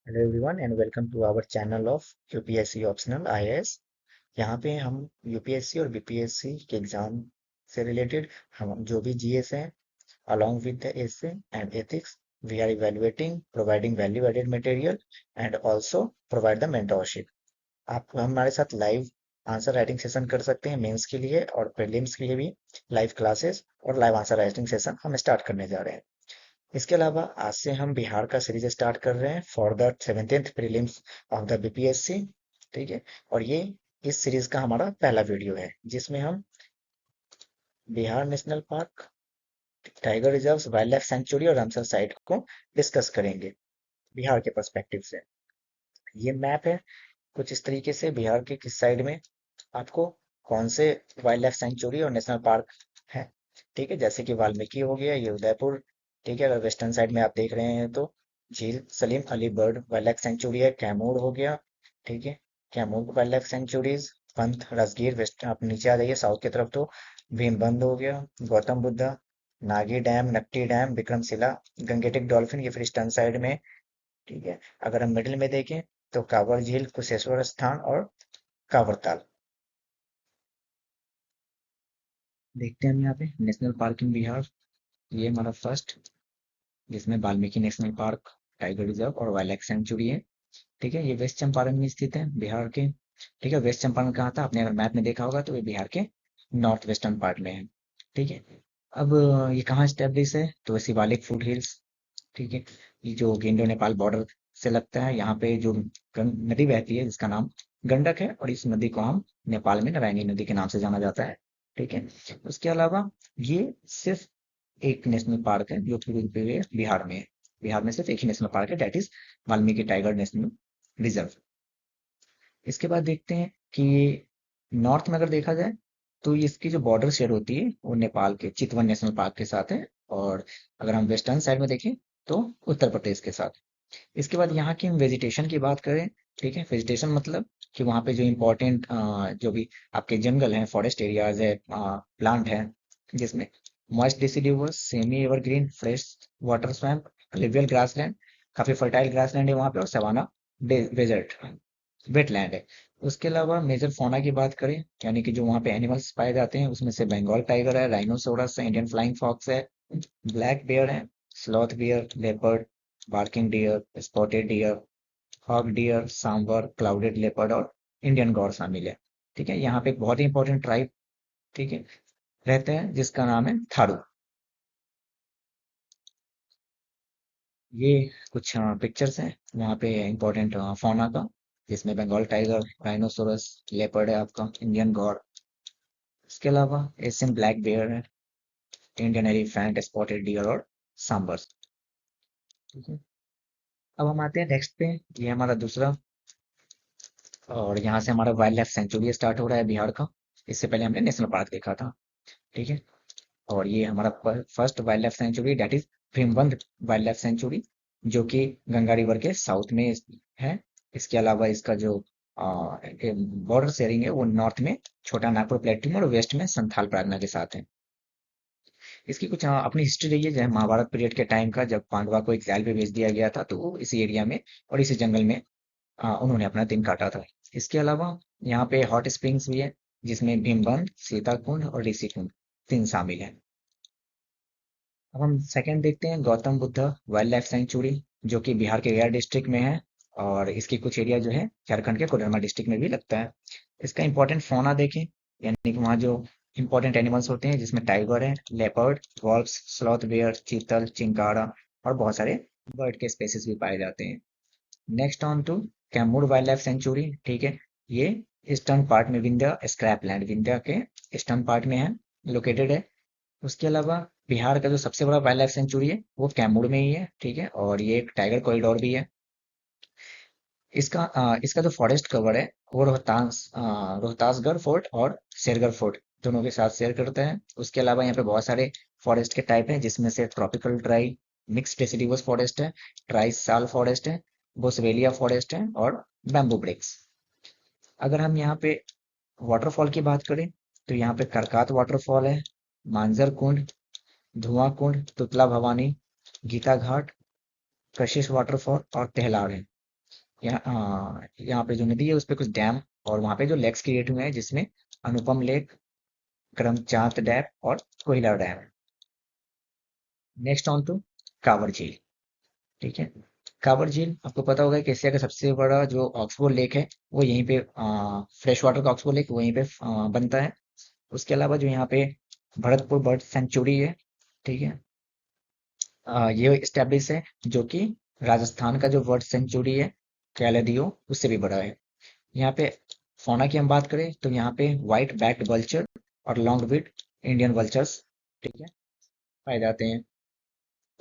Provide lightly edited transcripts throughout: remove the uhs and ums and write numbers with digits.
Hello everyone and welcome to our channel of UPSC optional IAS. यहाँ पे हम UPSC और बीपीएससी के एग्जाम से रिलेटेड हम जो भी जीएस हैं along with the essay and ethics, we are evaluating, providing value added material and also provide the mentorship. आप हमारे साथ लाइव आंसर राइटिंग सेशन कर सकते हैं मेंस के लिए और प्रीलिम्स के लिए भी लाइव क्लासेस और लाइव आंसर राइटिंग सेशन हम स्टार्ट करने जा रहे हैं। इसके अलावा आज से हम बिहार का सीरीज स्टार्ट कर रहे हैं for the 17th prelims of the BPSC. ठीक है, और ये इस सीरीज का हमारा पहला वीडियो है जिसमें हम Bihar national park, tiger reserves, wild life century और रामसर साइट को डिस्कस करेंगे बिहार के पर्सपेक्टिव से। ये मैप है कुछ इस तरीके से बिहार के किस साइड में आपको कौन से वाइल्ड लाइफ सेंचुरी और नेशनल पार्क है। ठीक है, जैसे कि वाल्मीकि हो गया, ये उदयपुर। ठीक है, अगर वेस्टर्न साइड में आप देख रहे हैं तो झील Salim Ali bird wild life sanctuary है, कैमूर हो गया। ठीक है, कैमूर वाइल्ड लाइफ सेंचुरीज, पंथ, राजगीर। वेस्ट आप नीचे आ जाइए साउथ की तरफ तो भीमबंध हो गया, Gautam Buddha, Nagi dam, Nakti dam, Vikramshila, Gangetic dolphin, ये फिर ईस्टर्न साइड में। ठीक है, अगर हम मिडिल में देखें तो कांवर झील, कुशेश्वर स्थान और कांवर ताल। देखते हैं हम यहाँ पे नेशनल पार्क इन बिहार। ये हमारा फर्स्ट, जिसमें Valmiki national park, tiger reserve और वाइल्ड लाइफ सेंचुरी है। ठीक है, ये वेस्ट चंपारण में स्थित है बिहार के। ठीक है, वेस्ट चंपारण कहाँ था आपने अगर मैप में देखा होगा तो ये बिहार के नॉर्थ वेस्टर्न पार्ट में है। ठीक है, अब ये कहाँ स्टेब्लिश है तो ये शिवालिक फुट हिल्स। ठीक है, ये जो इंडो नेपाल बॉर्डर से लगता है, यहाँ पे जो नदी बहती है जिसका नाम गंडक है, और इस नदी को हम नेपाल में नारायणी नदी के नाम से जाना जाता है। ठीक है, उसके अलावा ये सिर्फ एक नेशनल पार्क है जो कि पूरे बिहार में है। बिहार में सिर्फ एक ही नेशनल पार्क है, that is Valmiki tiger national reserve. इसके बाद देखते हैं कि नॉर्थ में अगर देखा जाए तो इसकी जो बॉर्डर शेयर होती है वो नेपाल के चितवन नेशनल पार्क के साथ है, और अगर हम वेस्टर्न साइड में देखें तो उत्तर प्रदेश के साथ। इसके बाद यहाँ की हम वेजिटेशन की बात करें। ठीक है, वेजिटेशन मतलब कि वहाँ पे जो इम्पोर्टेंट जो भी आपके जंगल हैं, फॉरेस्ट एरियाज है, प्लांट है, जिसमें moist deciduous, semi evergreen, fresh water swamp, alluvial grassland, काफी फर्टाइल ग्रासलैंड है वहाँ पे, और सवाना डेजर्ट वेटलैंड है। उसके अलावा मेजर फौना की बात करें, यानी कि जो वहाँ पे एनिमल्स पाए जाते हैं, उसमें से बंगाल टाइगर है, राइनोसोरस है, इंडियन फ्लाइंग फॉक्स है, ब्लैक बेयर है, sloth bear, leopard, barking deer, spotted deer, hog deer, sambar, clouded leopard और इंडियन गौर शामिल है। ठीक है, यहाँ पे एक बहुत ही इंपॉर्टेंट ट्राइब, ठीक है, रहते हैं जिसका नाम है थारू। ये कुछ पिक्चर्स हैं वहाँ पे इंपॉर्टेंट फौना का, जिसमें बंगाल टाइगर, राइनोसोरस, लेपर्ड है आपका, इंडियन गौर। इसके अलावा एशियन ब्लैक बेयर है, इंडियन एलिफेंट, स्पॉटेड डियर और सांबर। ठीक है, अब हम आते हैं नेक्स्ट पे। ये हमारा दूसरा, और यहाँ से हमारा वाइल्ड लाइफ सेंचुरी स्टार्ट हो रहा है बिहार का। इससे पहले हमने नेशनल पार्क देखा था। ठीक है, और ये हमारा first wild life sanctuary that is Bhimbandh wild life sanctuary, जो कि गंगा रिवर के साउथ में है। इसके अलावा इसका जो बॉर्डर शेयरिंग है वो नॉर्थ में छोटा नागपुर प्लेटूम और वेस्ट में संथाल परगना के साथ है। इसकी कुछ अपनी हिस्ट्री रही है, जैसे महाभारत पीरियड के टाइम का, जब पांडवा को एक्साइल पे भेज दिया गया था तो वो इसी एरिया में और इसी जंगल में उन्होंने अपना दिन काटा था। इसके अलावा यहाँ पे हॉट स्प्रिंग्स भी है, जिसमें भीमबंध, सीताकुंड और ऋषिकुंड तीन शामिल है। अब हम सेकंड देखते हैं, Gautam Buddha wild life sanctuary, जो कि बिहार के गया डिस्ट्रिक्ट में है, और इसकी कुछ एरिया जो है झारखंड के कोडरमा डिस्ट्रिक्ट में भी लगता है। इसका इंपॉर्टेंट फौना देखें, यानी कि वहाँ जो इंपॉर्टेंट एनिमल्स होते हैं, जिसमें टाइगर है, लेपर्ड, वॉल्व्स, स्लॉथ बेयर, चीतल, चिंकारा और बहुत सारे बर्ड के स्पेसीज भी पाए जाते हैं। Next on to Kaimur wild life sanctuary. ठीक है, ये ईस्टर्न पार्ट में विंध्य स्क्रैपलैंड, विंध्य के ईस्टर्न पार्ट में है, लोकेटेड है। उसके अलावा बिहार का जो सबसे बड़ा वाइल्ड लाइफ सेंचुरी है वो कैमूर में ही है। ठीक है, और ये एक टाइगर कॉरिडोर भी है। इसका जो फॉरेस्ट कवर है वो रोहतासगढ़ फोर्ट और शेरगढ़ फोर्ट दोनों के साथ शेयर करते हैं। उसके अलावा यहाँ पे बहुत सारे फॉरेस्ट के टाइप हैं, जिसमें से ट्रॉपिकल ड्राई मिक्स डेसिडिवस फॉरेस्ट है, ट्राई साल फॉरेस्ट है, बोसवेलिया फॉरेस्ट है और बैम्बू ब्रिक्स। अगर हम यहाँ पे वाटरफॉल की बात करें तो यहाँ पे करकात वाटरफॉल है, मांजर कुंड, धुआं कुंड, तुतला भवानी, गीता घाट, कशिश वाटरफॉल और तेहलाड़ है। यहाँ पे जो नदी है उस पे कुछ डैम और वहाँ पे जो लेक्स क्रिएट हुए हैं जिसमें अनुपम लेक, करमचांद डैम और Koyla dam. Next on to Kanwar Jheel. ठीक है, कांवर झील आपको पता होगा कि एशिया का सबसे बड़ा जो ऑक्सबोर्ड लेक है वो यहीं पे, फ्रेश वाटर का ऑक्सबोर्ड लेक वहीं पे बनता है। उसके अलावा जो यहाँ पे भरतपुर बर्ड सेंचुरी है, ठीक है, ये स्टैब्लिश है, जो कि राजस्थान का जो बर्ड सेंचुरी है कैलेडियो उससे भी बड़ा है। यहाँ पे फौना की हम बात करें तो यहाँ पे व्हाइट बैक्ड वल्चर और लॉन्ग बिट इंडियन वल्चर्स, ठीक है, पाए जाते हैं।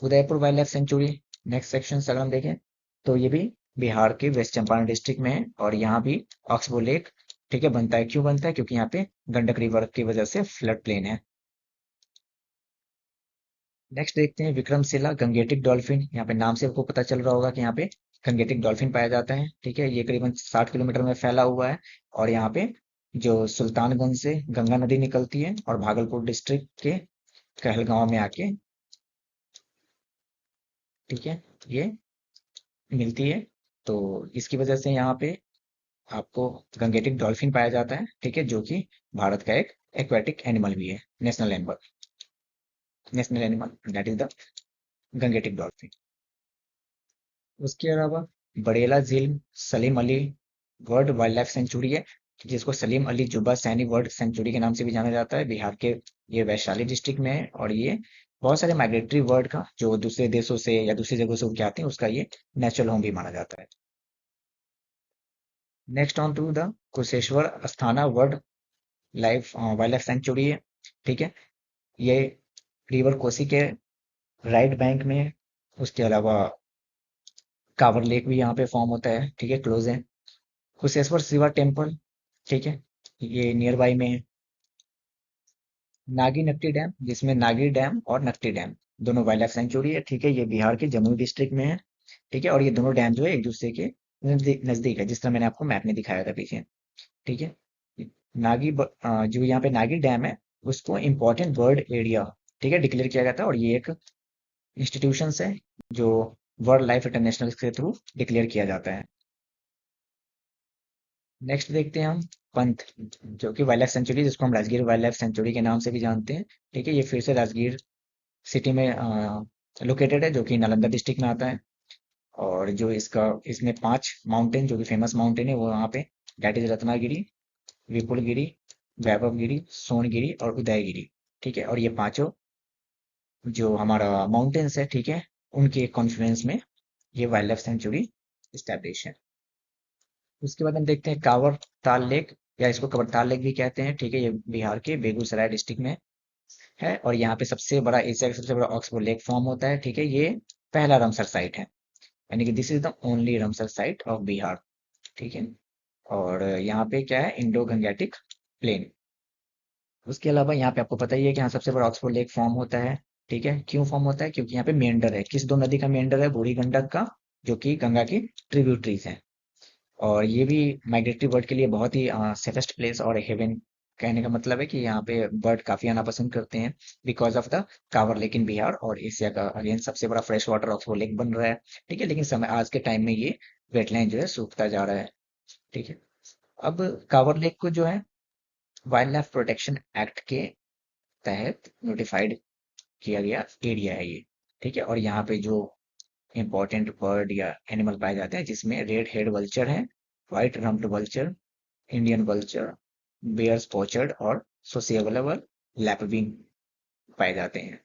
Udaipur wild life century next section से अगर हम देखें तो ये भी बिहार के वेस्ट चंपारण डिस्ट्रिक्ट में है और यहाँ भी ऑक्सबो लेक, ठीक है, बनता है। क्यों बनता है? क्योंकि यहाँ पे गंडक रिवर की वजह से फ्लड प्लेन है। नेक्स्ट देखते हैं विक्रमशिला गंगेटिक डॉल्फिन। यहाँ पे नाम से आपको पता चल रहा होगा कि यहाँ पे गंगेटिक डॉल्फिन पाया जाता है, ठीक है। ये करीबन 60 किलोमीटर में फैला हुआ है और यहाँ पे जो सुल्तानगंज से गंगा नदी निकलती है और भागलपुर डिस्ट्रिक्ट के कहलगांव में आके, ठीक है, ये मिलती है। तो इसकी वजह से यहाँ पे आपको गंगेटिक डॉल्फिन पाया जाता है, ठीक है, जो कि भारत का एक एक्वेटिक एनिमल भी है, national animal that is the Gangetic dolphin. उसके अलावा बड़ेला झील Salim Ali world wild life sanctuary है, जिसको सलीम अली जुब्बा सैनी वर्ल्ड सेंचुरी के नाम से भी जाना जाता है। बिहार के ये वैशाली डिस्ट्रिक्ट में है और ये बहुत सारे माइग्रेटरी बर्ड का जो दूसरे देशों से या दूसरी जगहों से उड़ के आते हैं उसका ये नेचुरल होम भी माना जाता है। Next on to the Kusheshwar Asthana world life wild life sanctuary है, ठीक है। ये रिवर कोसी के राइट बैंक में है। उसके अलावा कांवर लेक भी यहाँ पे फॉर्म होता है, ठीक है, क्लोज है। कुशेश्वर शिवा टेम्पल, ठीक है, ये नियर बाई में है। नागी नकटी डैम, जिसमें नागी डैम और नकटी डैम दोनों वाइल्ड लाइफ सेंचुरी है, ठीक है। ये बिहार के जमुई डिस्ट्रिक्ट में है, ठीक है। और ये दोनों डैम जो है एक दूसरे के नजदीक नजदीक है, जिस तरह मैंने आपको मैप में दिखाया था पीछे, ठीक है। जो यहाँ पे नागी डैम है उसको इम्पोर्टेंट बर्ड एरिया, ठीक है, डिक्लेयर किया गया था और ये एक इंस्टीट्यूशन है जो वर्ल्ड लाइफ इंटरनेशनल के थ्रू डिक्लेयर किया जाता है। नेक्स्ट देखते हैं हम पंथ, जो कि वाइल्ड लाइफ सेंचुरी, जिसको हम राजगीर वाइल्ड लाइफ सेंचुरी के नाम से भी जानते हैं, ठीक है। ये फिर से राजगीर सिटी में लोकेटेड है, जो कि नालंदा डिस्ट्रिक्ट में आता है। और जो इसका इसमें 5 माउंटेन जो कि फेमस माउंटेन है वो यहाँ पे, दैट इज रत्नागिरी, विपुलगिरी, वैभवगिरी, सोनगिरी और उदयगिरी, ठीक है। और ये पांचों जो हमारा माउंटेन्स है, ठीक है, उनके कॉन्फ्लुएंस में ये वाइल्ड लाइफ सेंचुरी स्टैब्लिश है। उसके बाद हम देखते हैं कांवर ताल लेक, या इसको कवरताल लेक भी कहते हैं, ठीक है। ये बिहार के बेगूसराय डिस्ट्रिक्ट में है और यहाँ पे सबसे बड़ा, एशिया का सबसे बड़ा ऑक्सबोर्ड लेक फॉर्म होता है, ठीक है। ये पहला रामसर साइट है, यानी कि this is the only Ramsar site of Bihar, ठीक है। और यहाँ पे क्या है, इंडो गंगेटिक प्लेन। उसके अलावा यहाँ पे आपको पता ही है कि यहाँ सबसे बड़ा ऑक्सफोर्ड लेक फॉर्म होता है, ठीक है। क्यों फॉर्म होता है? क्योंकि यहाँ पे मेंढर है। किस दो नदी का मेंढर है? बूढ़ी गंडक का, जो कि गंगा की ट्रिब्यूटरीज है। और ये भी माइग्रेटरी बर्ड के लिए बहुत ही सेफेस्ट प्लेस और हेवन। कहने का मतलब है कि यहाँ पे बर्ड काफी आना पसंद करते हैं because of the Kanwar lake in Bihar, और एशिया का अगेन सबसे बड़ा फ्रेश वाटर ऑक्सफोर्ड लेक बन रहा है, ठीक है। लेकिन समय आज के टाइम में ये वेटलैंड जो है सूखता जा रहा है, ठीक है। अब कांवर लेक को जो है वाइल्ड लाइफ प्रोटेक्शन एक्ट के तहत नोटिफाइड किया गया एरिया है ये, ठीक है। और यहाँ पे जो इंपॉर्टेंट बर्ड या एनिमल पाए जाते हैं जिसमें रेड हेड वल्चर है, white rumped vulture, Indian vulture, Baer's pochard और सोसिएबल लैपविंग पाए जाते हैं।